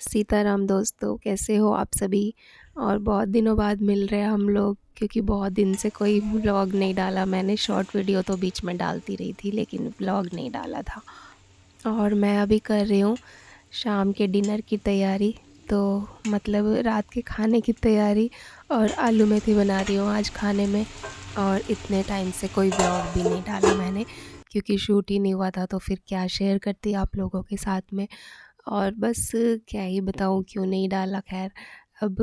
सीताराम दोस्तों, कैसे हो आप सभी। और बहुत दिनों बाद मिल रहे हैं हम लोग, क्योंकि बहुत दिन से कोई व्लॉग नहीं डाला। मैंने शॉर्ट वीडियो तो बीच में डालती रही थी, लेकिन व्लॉग नहीं डाला था। और मैं अभी कर रही हूँ शाम के डिनर की तैयारी, तो मतलब रात के खाने की तैयारी। और आलू मेथी बना रही हूँ आज खाने में। और इतने टाइम से कोई व्लॉग भी नहीं डाला मैंने, क्योंकि शूट ही नहीं हुआ था, तो फिर क्या शेयर करती आप लोगों के साथ में। और बस क्या ही बताऊँ क्यों नहीं डाला। ख़ैर अब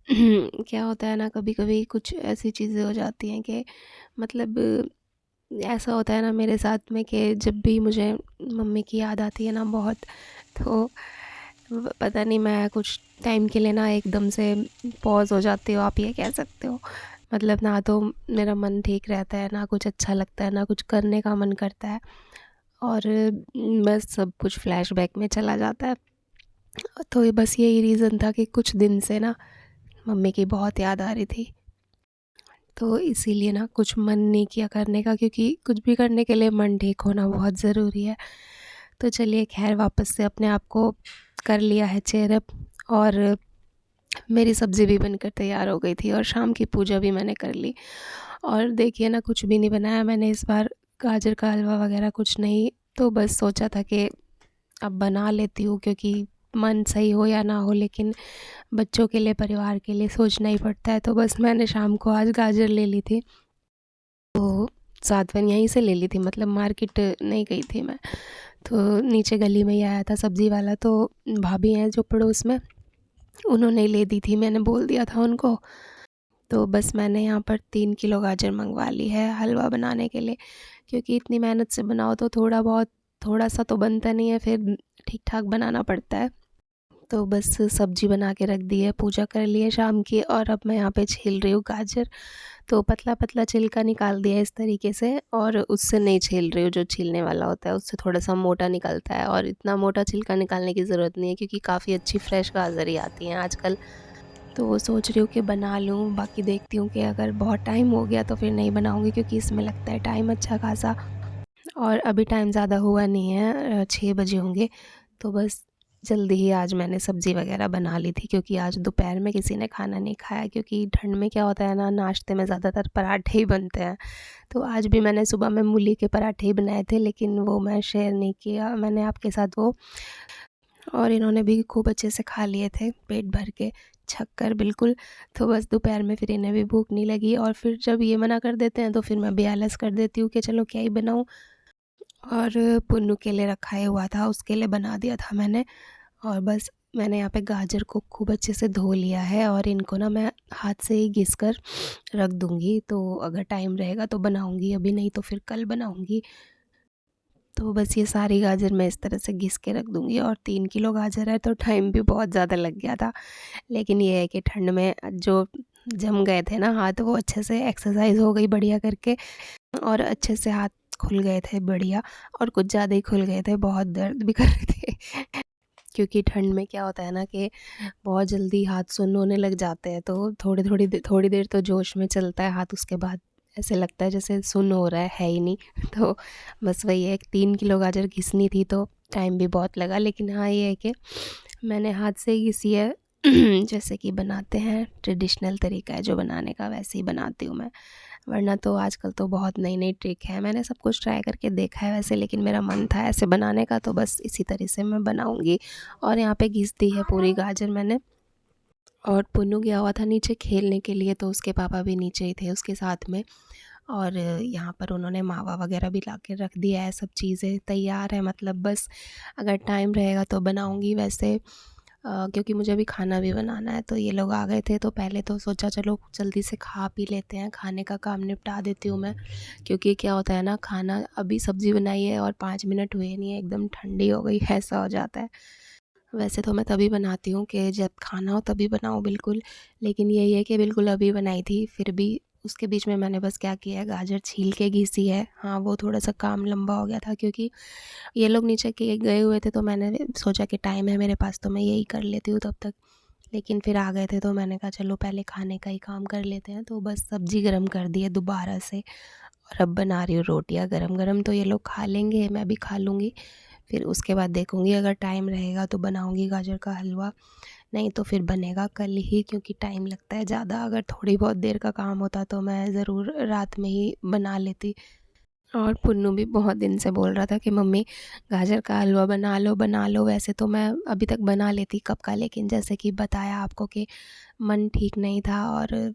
क्या होता है ना, कभी-कभी कुछ ऐसी चीज़ें हो जाती हैं कि मतलब ऐसा होता है ना मेरे साथ में कि जब भी मुझे मम्मी की याद आती है ना बहुत, तो पता नहीं मैं कुछ टाइम के लिए ना एकदम से पॉज़ हो जाती हूँ, आप ये कह सकते हो। मतलब ना तो मेरा मन ठीक रहता है, ना कुछ अच्छा लगता है, ना कुछ करने का मन करता है। और बस सब कुछ फ्लैशबैक में चला जाता है। तो ये बस यही रीज़न था कि कुछ दिन से ना मम्मी की बहुत याद आ रही थी, तो इसीलिए ना कुछ मन नहीं किया करने का, क्योंकि कुछ भी करने के लिए मन ठीक होना बहुत ज़रूरी है। तो चलिए खैर, वापस से अपने आप को कर लिया है चेयर अप। और मेरी सब्ज़ी भी बनकर तैयार हो गई थी और शाम की पूजा भी मैंने कर ली। और देखिए ना, कुछ भी नहीं बनाया मैंने इस बार, गाजर का हलवा वगैरह कुछ नहीं। तो बस सोचा था कि अब बना लेती हूँ, क्योंकि मन सही हो या ना हो, लेकिन बच्चों के लिए, परिवार के लिए सोचना ही पड़ता है। तो बस मैंने शाम को आज गाजर ले ली थी, तो साथवन यहीं से ले ली थी, मतलब मार्केट नहीं गई थी मैं। तो नीचे गली में ही आया था सब्ज़ी वाला, तो भाभी हैं जो पड़ोस में, उन्होंने ले दी थी, मैंने बोल दिया था उनको। तो बस मैंने यहाँ पर 3 किलो गाजर मंगवा ली है हलवा बनाने के लिए, क्योंकि इतनी मेहनत से बनाओ तो थोड़ा बहुत, थोड़ा सा तो बनता नहीं है, फिर ठीक ठाक बनाना पड़ता है। तो बस सब्ज़ी बना के रख दी है, पूजा कर ली है शाम की, और अब मैं यहाँ पे छील रही हूँ गाजर। तो पतला-पतला छिलका निकाल दिया है इस तरीके से, और उससे नहीं छील रही हूँ जो छीलने वाला होता है, उससे थोड़ा-सा मोटा निकलता है। और इतना मोटा छिलका निकालने की ज़रूरत नहीं है, क्योंकि काफ़ी अच्छी फ्रेश गाजर ही आती हैं आजकल। तो वो सोच रही हूँ कि बना लूँ, बाकी देखती हूँ कि अगर बहुत टाइम हो गया तो फिर नहीं बनाऊँगी, क्योंकि इसमें लगता है टाइम अच्छा खासा। और अभी टाइम ज़्यादा हुआ नहीं है, 6 बजे होंगे। तो बस जल्दी ही आज मैंने सब्ज़ी वग़ैरह बना ली थी, क्योंकि आज दोपहर में किसी ने खाना नहीं खाया, क्योंकि ठंड में क्या होता है ना, नाश्ते में ज़्यादातर पराठे ही बनते हैं। तो आज भी मैंने सुबह में मूली के पराठे ही बनाए थे, लेकिन वो मैं शेयर नहीं किया मैंने आपके साथ वो। और इन्होंने भी खूब अच्छे से खा लिए थे, पेट भर के, छक कर बिल्कुल। तो बस दोपहर में फिर इन्हें भी भूख नहीं लगी, और फिर जब ये मना कर देते हैं तो फिर मैं भी आलस कर देती हूँ कि चलो क्या ही बनाऊँ। और पुन्नू के लिए रखा ही हुआ था, उसके लिए बना दिया था मैंने। और बस मैंने यहाँ पे गाजर को खूब अच्छे से धो लिया है, और इनको ना मैं हाथ से ही घिस कर रख दूँगी। तो अगर टाइम रहेगा तो बनाऊँगी, अभी नहीं तो फिर कल बनाऊँगी। तो बस ये सारी गाजर मैं इस तरह से घिस के रख दूँगी। और 3 किलो गाजर है तो टाइम भी बहुत ज़्यादा लग गया था। लेकिन ये है कि ठंड में जो जम गए थे ना हाथ, वो अच्छे से एक्सरसाइज़ हो गई बढ़िया करके, और अच्छे से हाथ खुल गए थे बढ़िया। और कुछ ज़्यादा ही खुल गए थे, बहुत दर्द भी कर रहे थे। क्योंकि ठंड में क्या होता है ना कि बहुत जल्दी हाथ सुन्न होने लग जाते हैं, तो थोड़ी देर तो जोश में चलता है हाथ, उसके बाद ऐसे लगता है जैसे सुन्न हो रहा है ही नहीं। तो बस वही है, 3 किलो गाजर घिसनी थी, तो टाइम भी बहुत लगा। लेकिन हाँ, ये है कि मैंने हाथ से ही घिसी है। जैसे कि बनाते हैं, ट्रेडिशनल तरीका है जो बनाने का, वैसे ही बनाती हूँ मैं। वरना तो आजकल तो बहुत नई-नई ट्रिक है, मैंने सब कुछ ट्राई करके देखा है वैसे, लेकिन मेरा मन था ऐसे बनाने का, तो बस इसी तरह से मैं बनाऊँगी। और यहाँ पे घिस दी है पूरी गाजर मैंने। और पुन्नू गया हुआ था नीचे खेलने के लिए, तो उसके पापा भी नीचे ही थे उसके साथ में। और यहाँ पर उन्होंने मावा वगैरह भी ला के रख दिया है, सब चीज़ें तैयार है, मतलब बस अगर टाइम रहेगा तो बनाऊँगी वैसे। क्योंकि मुझे अभी खाना भी बनाना है। तो ये लोग आ गए थे, तो पहले तो सोचा चलो जल्दी से खा पी लेते हैं, खाने का काम निपटा देती हूँ मैं। क्योंकि क्या होता है ना, खाना अभी सब्ज़ी बनाई है और 5 मिनट हुए नहीं है, एकदम ठंडी हो गई है, ऐसा हो जाता है। वैसे तो मैं तभी बनाती हूँ कि जब खाना हो तभी बनाऊँ बिल्कुल, लेकिन यही है कि बिल्कुल अभी बनाई थी, फिर भी उसके बीच में मैंने बस क्या किया है, गाजर छील के घिसी है। हाँ, वो थोड़ा-सा काम लंबा हो गया था, क्योंकि ये लोग नीचे के गए हुए थे, तो मैंने सोचा कि टाइम है मेरे पास तो मैं यही कर लेती हूँ तब तक। लेकिन फिर आ गए थे, तो मैंने कहा चलो पहले खाने का ही काम कर लेते हैं। तो बस सब्ज़ी गरम कर दी है दोबारा से, और अब बना रही हूँ रोटियाँ गरम-गरम, तो ये लोग खा लेंगे, मैं भी खा लूँगी। फिर उसके बाद देखूँगी अगर टाइम रहेगा तो बनाऊँगी गाजर का हलवा, नहीं तो फिर बनेगा कल ही, क्योंकि टाइम लगता है ज़्यादा। अगर थोड़ी बहुत देर का काम होता तो मैं ज़रूर रात में ही बना लेती। और पुन्नू भी बहुत दिन से बोल रहा था कि मम्मी गाजर का हलवा बना लो बना लो। वैसे तो मैं अभी तक बना लेती कब का, लेकिन जैसे कि बताया आपको कि मन ठीक नहीं था, और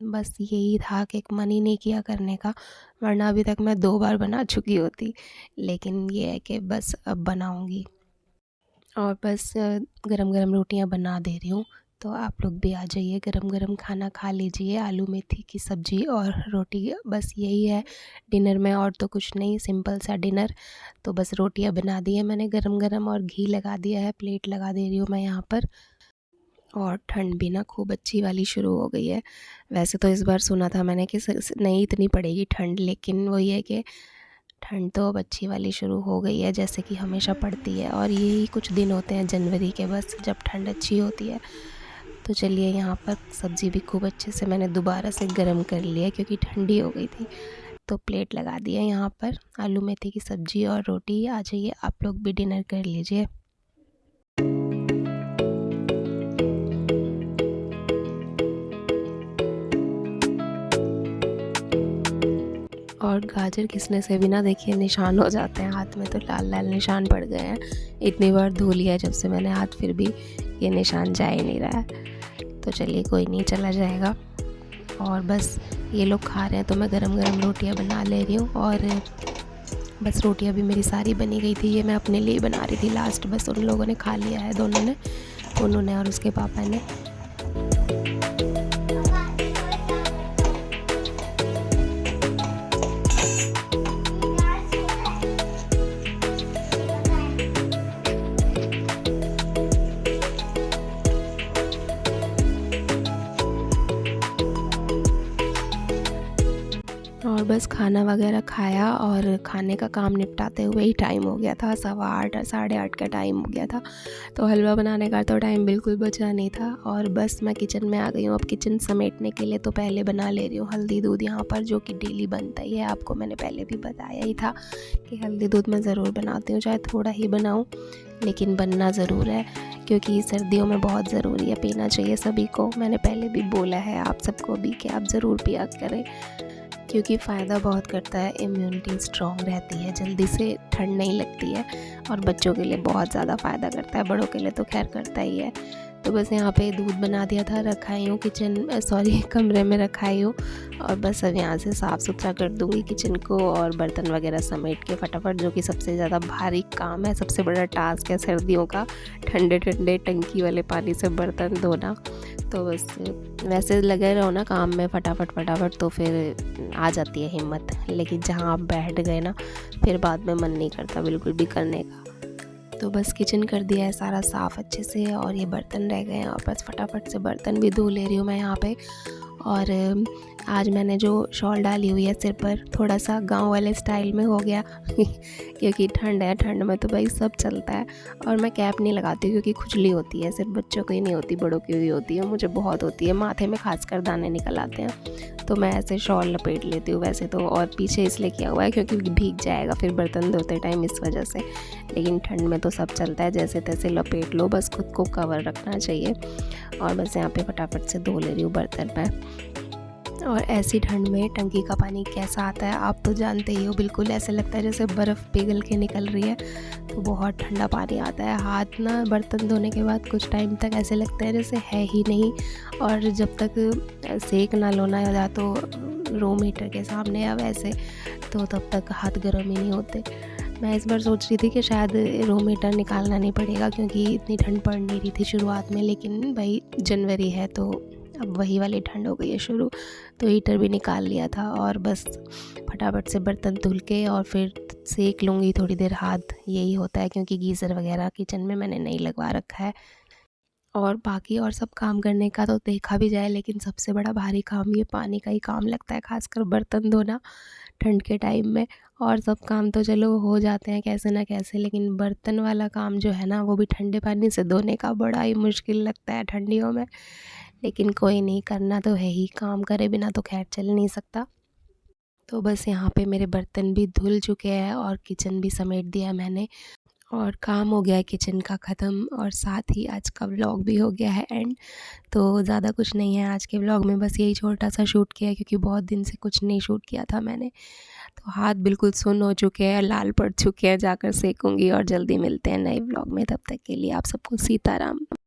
बस यही था कि मन ही नहीं किया करने का, वरना अभी तक मैं 2 बार बना चुकी होती। लेकिन ये है कि बस अब बनाऊँगी। और बस गरम-गरम रोटियां बना दे रही हूँ, तो आप लोग भी आ जाइए, गरम-गरम खाना खा लीजिए। आलू मेथी की सब्ज़ी और रोटी, बस यही है डिनर में, और तो कुछ नहीं, सिंपल सा डिनर। तो बस रोटियां बना दी है मैंने गरम-गरम, और घी लगा दिया है, प्लेट लगा दे रही हूँ मैं यहाँ पर। और ठंड भी ना खूब अच्छी वाली शुरू हो गई है। वैसे तो इस बार सुना था मैंने कि नहीं इतनी पड़ेगी ठंड, लेकिन वही है कि ठंड तो अब अच्छी वाली शुरू हो गई है, जैसे कि हमेशा पड़ती है। और यही कुछ दिन होते हैं जनवरी के बस, जब ठंड अच्छी होती है। तो चलिए, यहाँ पर सब्ज़ी भी खूब अच्छे से मैंने दोबारा से गर्म कर लिया है, क्योंकि ठंडी हो गई थी। तो प्लेट लगा दिया यहाँ पर, आलू मेथी की सब्ज़ी और रोटी। आ जाइए आप लोग भी डिनर कर लीजिए। और गाजर घिसने से भी ना देखिए निशान हो जाते हैं हाथ में, तो लाल लाल निशान पड़ गए हैं। इतनी बार धो लिया है जब से मैंने हाथ, फिर भी ये निशान जा ही नहीं रहा है। तो चलिए कोई नहीं, चला जाएगा। और बस ये लोग खा रहे हैं तो मैं गरम गरम रोटियां बना ले रही हूँ। और बस रोटियां भी मेरी सारी बनी गई थी, ये मैं अपने लिए बना रही थी लास्ट। बस उन लोगों ने खा लिया है, दोनों ने, उन्होंने और उसके पापा ने। और बस खाना वगैरह खाया, और खाने का काम निपटाते हुए ही टाइम हो गया था 8:15 8:30 का टाइम हो गया था। तो हलवा बनाने का तो टाइम बिल्कुल बचा नहीं था। और बस मैं किचन में आ गई हूँ। अब किचन समेटने के लिए तो पहले बना ले रही हूँ हल्दी दूध यहाँ पर, जो कि डेली बनता ही है। आपको मैंने पहले भी बताया ही था कि हल्दी दूध मैं ज़रूर बनाती हूँ, चाहे थोड़ा ही बनाऊँ, लेकिन बनना ज़रूर है, क्योंकि सर्दियों में बहुत ज़रूरी है, पीना चाहिए सभी को। मैंने पहले भी बोला है आप सबको भी कि आप ज़रूर पिया करें, क्योंकि फ़ायदा बहुत करता है। इम्यूनिटी स्ट्रॉन्ग रहती है, जल्दी से ठंड नहीं लगती है, और बच्चों के लिए बहुत ज़्यादा फ़ायदा करता है, बड़ों के लिए तो खैर करता ही है। तो बस यहाँ पे दूध बना दिया था, रखाई हूँ कमरे में रखाई हूँ। और बस अब यहाँ से साफ़ सुथरा कर दूँगी किचन को, और बर्तन वगैरह समेट के फटाफट, जो कि सबसे ज़्यादा भारी काम है, सबसे बड़ा टास्क है सर्दियों का, ठंडे ठंडे टंकी वाले पानी से बर्तन धोना। तो बस वैसे लगे रहो ना काम में फटाफट फटाफट, तो फिर आ जाती है हिम्मत। लेकिन जहाँ आप बैठ गए ना, फिर बाद में मन नहीं करता बिल्कुल भी करने का। तो बस किचन कर दिया है सारा साफ़ अच्छे से, और ये बर्तन रह गए हैं, और बस फटाफट से बर्तन भी धो ले रही हूँ मैं यहाँ पे। और आज मैंने जो शॉल डाली हुई है सिर पर, थोड़ा सा गांव वाले स्टाइल में हो गया क्योंकि ठंड है, ठंड में तो भाई सब चलता है। और मैं कैप नहीं लगाती क्योंकि खुजली होती है, सिर्फ बच्चों को ही नहीं होती, बड़ों की भी होती है, मुझे बहुत होती है, माथे में खासकर दाने निकल आते हैं। तो मैं ऐसे शॉल लपेट लेती हूँ वैसे तो, और पीछे इसलिए किया हुआ है क्योंकि भीग जाएगा फिर बर्तन धोते टाइम, इस वजह से। लेकिन ठंड में तो सब चलता है, जैसे तैसे लपेट लो, बस खुद को कवर रखना चाहिए। और बस यहाँ पे फटाफट से धो ले रही हूँ बर्तन मैं। और ऐसी ठंड में टंकी का पानी कैसा आता है आप तो जानते ही हो, बिल्कुल ऐसे लगता है जैसे बर्फ़ पिघल के निकल रही है। तो बहुत ठंडा पानी आता है, हाथ ना बर्तन धोने के बाद कुछ टाइम तक ऐसे लगता है जैसे है ही नहीं। और जब तक सेक ना लोना या तो रूम हीटर के सामने या वैसे, तो तब तक हाथ गर्म ही नहीं होते। मैं इस बार सोच रही थी कि शायद रूम हीटर निकालना नहीं पड़ेगा, क्योंकि इतनी ठंड पड़ नहीं रही थी शुरुआत में, लेकिन भाई जनवरी है तो अब वही वाली ठंड हो गई है शुरू। तो हीटर भी निकाल लिया था, और बस फटाफट से बर्तन धुल के और फिर सेक लूँगी थोड़ी देर हाथ, यही होता है, क्योंकि गीज़र वगैरह किचन में मैंने नहीं लगवा रखा है। और बाकी और सब काम करने का तो देखा भी जाए, लेकिन सबसे बड़ा भारी काम ये पानी का ही काम लगता है, खासकर बर्तन धोना ठंड के टाइम में। और सब काम तो चलो हो जाते हैं कैसे ना कैसे, लेकिन बर्तन वाला काम जो है ना, वो भी ठंडे पानी से धोने का बड़ा ही मुश्किल लगता है ठंडियों में। लेकिन कोई नहीं, करना तो है ही, काम करे बिना तो खैर चल नहीं सकता। तो बस यहाँ पे मेरे बर्तन भी धुल चुके हैं और किचन भी समेट दिया मैंने। और काम हो गया है किचन का ख़त्म और साथ ही आज का व्लॉग भी हो गया है एंड। तो ज़्यादा कुछ नहीं है आज के व्लॉग में, बस यही छोटा-सा शूट किया है क्योंकि बहुत दिन से कुछ नहीं शूट किया था मैंने। तो हाथ बिल्कुल सुन्न हो चुके हैं, लाल पड़ चुके हैं, जाकर सेकूँगी और जल्दी मिलते हैं नए व्लॉग में। तब तक के लिए आप सबको सीताराम।